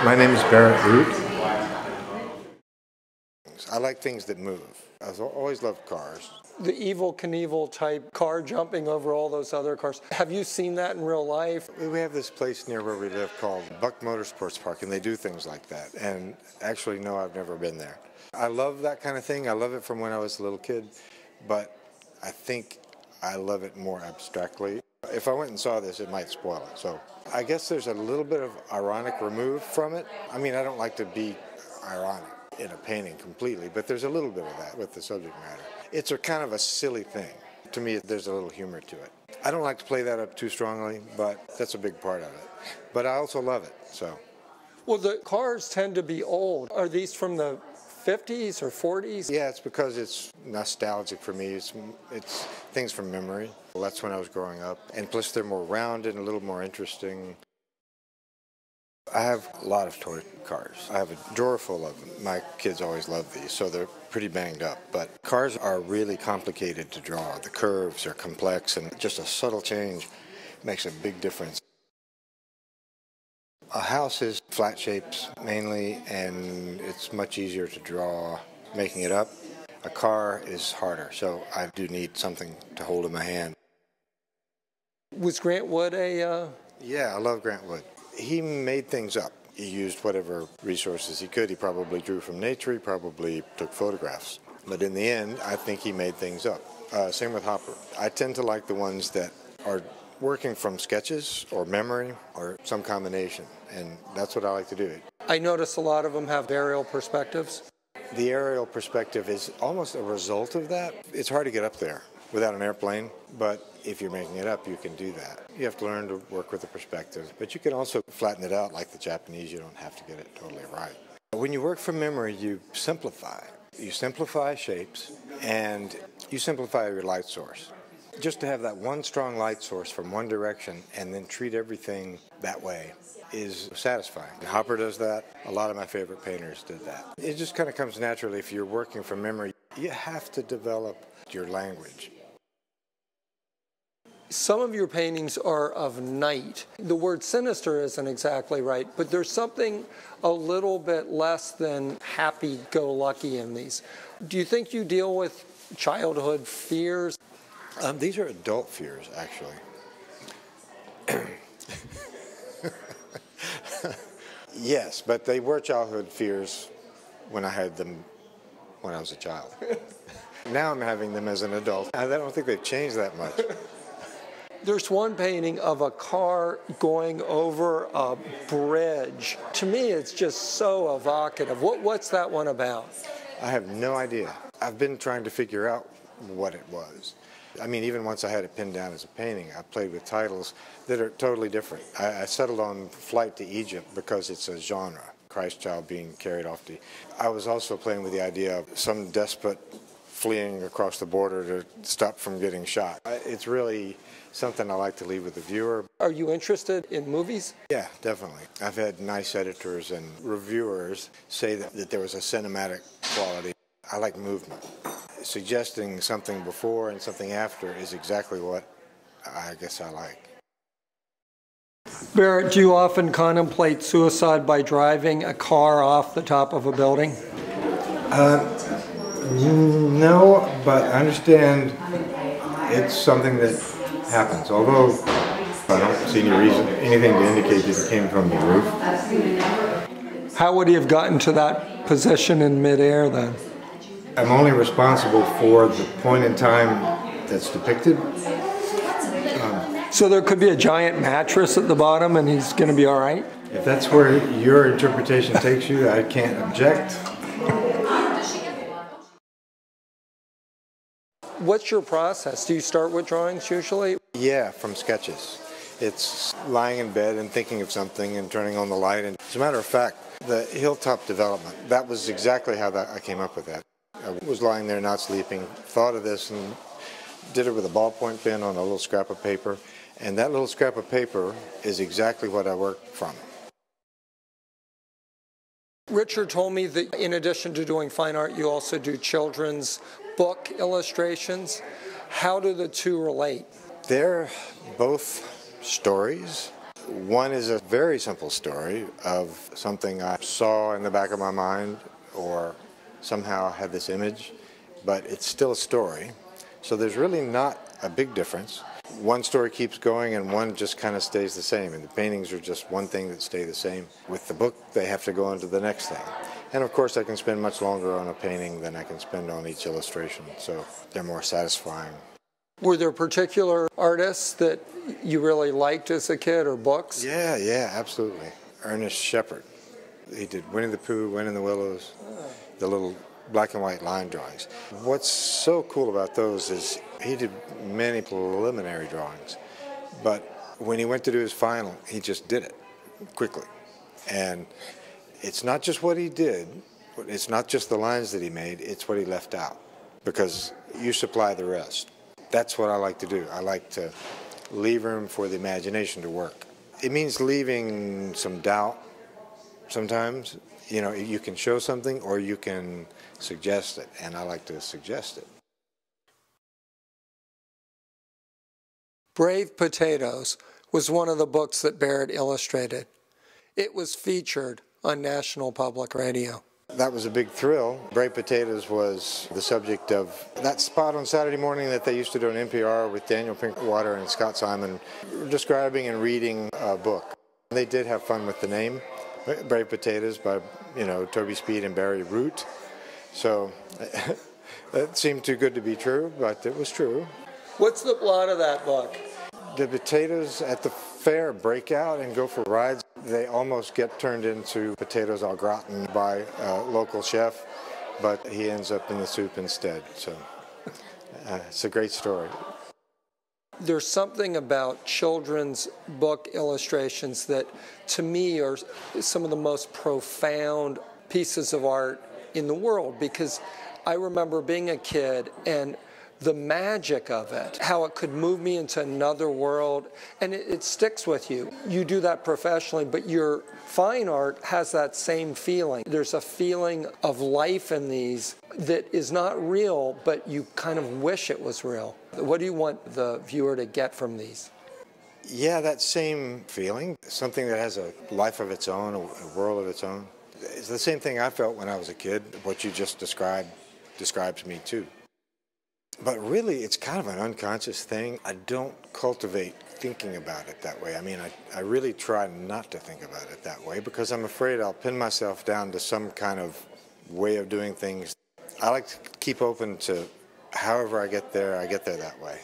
My name is Barrett Root. I like things that move. I've always loved cars. The Evel Knievel type car jumping over all those other cars. Have you seen that in real life? We have this place near where we live called Buck Motorsports Park, and they do things like that. And actually, no, I've never been there. I love that kind of thing. I love it from when I was a little kid, but I think I love it more abstractly. If I went and saw this, it might spoil it. So I guess there's a little bit of ironic removed from it. I mean, I don't like to be ironic in a painting completely, but there's a little bit of that with the subject matter. It's a kind of a silly thing. To me, there's a little humor to it. I don't like to play that up too strongly, but that's a big part of it. But I also love it, so. Well, the cars tend to be old. Are these from the 50s or 40s? Yeah, it's because it's nostalgic for me. It's things from memory. Well, that's when I was growing up. And plus they're more rounded and a little more interesting. I have a lot of toy cars. I have a drawer full of them. My kids always love these, so they're pretty banged up. But cars are really complicated to draw. The curves are complex, and just a subtle change makes a big difference. A house is flat shapes mainly, and it's much easier to draw making it up. A car is harder, so I do need something to hold in my hand. Was Grant Wood a... Yeah, I love Grant Wood. He made things up. He used whatever resources he could. He probably drew from nature. He probably took photographs. But in the end, I think he made things up. Same with Hopper. I tend to like the ones that are working from sketches or memory or some combination, and that's what I like to do. I notice a lot of them have aerial perspectives. The aerial perspective is almost a result of that. It's hard to get up there without an airplane, but if you're making it up, you can do that. You have to learn to work with the perspective, but you can also flatten it out like the Japanese. You don't have to get it totally right. When you work from memory, you simplify. You simplify shapes, and you simplify your light source. Just to have that one strong light source from one direction and then treat everything that way is satisfying. Hopper does that. A lot of my favorite painters did that. It just kind of comes naturally. If you're working from memory, you have to develop your language. Some of your paintings are of night. The word sinister isn't exactly right, but there's something a little bit less than happy-go-lucky in these. Do you think you deal with childhood fears? These are adult fears, actually. Yes, but they were childhood fears when I had them when I was a child. Now I'm having them as an adult. I don't think they've changed that much. There's one painting of a car going over a bridge. To me, it's just so evocative. What's that one about? I have no idea. I've been trying to figure out what it was. I mean, even once I had it pinned down as a painting, I played with titles that are totally different. I settled on Flight to Egypt because it's a genre, Christ child being carried off to... I was also playing with the idea of some despot fleeing across the border to stop from getting shot. It's really something I like to leave with the viewer. Are you interested in movies? Yeah, definitely. I've had nice editors and reviewers say that there was a cinematic quality. I like movement. Suggesting something before and something after is exactly what I guess I like. Barrett, do you often contemplate suicide by driving a car off the top of a building? No, but I understand it's something that happens, although I don't see anything to indicate that it came from the roof. How would he have gotten to that position in midair then? I'm only responsible for the point in time that's depicted. So there could be a giant mattress at the bottom and he's going to be all right? If that's where your interpretation takes you, I can't object. What's your process? Do you start with drawings usually? Yeah, from sketches. It's lying in bed and thinking of something and turning on the light. And as a matter of fact, the hilltop development, that was exactly how I came up with that. I was lying there not sleeping, thought of this and did it with a ballpoint pen on a little scrap of paper. And that little scrap of paper is exactly what I worked from. Richard told me that in addition to doing fine art, you also do children's book illustrations. How do the two relate? They're both stories. One is a very simple story of something I saw in the back of my mind or somehow had this image, but it's still a story. So there's really not a big difference. One story keeps going and one just kind of stays the same, and the paintings are just one thing that stay the same. With the book, they have to go on to the next thing. And of course, I can spend much longer on a painting than I can spend on each illustration, so they're more satisfying. Were there particular artists that you really liked as a kid, or books? Yeah, absolutely. Ernest Shepard. He did Winnie-the-Pooh, Winnie in the Willows, the little black and white line drawings. What's so cool about those is he did many preliminary drawings, but when he went to do his final, he just did it quickly. And it's not just what he did, it's not just the lines that he made, it's what he left out, because you supply the rest. That's what I like to do. I like to leave room for the imagination to work. It means leaving some doubt sometimes. You know, you can show something or you can suggest it, and I like to suggest it. Brave Potatoes was one of the books that Barrett illustrated. It was featured on National Public Radio. That was a big thrill. Brave Potatoes was the subject of that spot on Saturday morning that they used to do on NPR with Daniel Pinkwater and Scott Simon describing and reading a book. They did have fun with the name, Brave Potatoes, by, Toby Speed and Barrett Root. So that seemed too good to be true, but it was true. What's the plot of that book? The potatoes at the fair break out and go for rides. They almost get turned into potatoes au gratin by a local chef, but he ends up in the soup instead. So it's a great story. There's something about children's book illustrations that, to me, are some of the most profound pieces of art in the world, because I remember being a kid and the magic of it, how it could move me into another world, and it sticks with you. You do that professionally, but your fine art has that same feeling. There's a feeling of life in these that is not real, but you kind of wish it was real. What do you want the viewer to get from these? Yeah, that same feeling, something that has a life of its own, a world of its own. It's the same thing I felt when I was a kid. What you just describes me too. But really, it's kind of an unconscious thing. I don't cultivate thinking about it that way. I mean, I really try not to think about it that way because I'm afraid I'll pin myself down to some kind of way of doing things. I like to keep open to however I get there that way.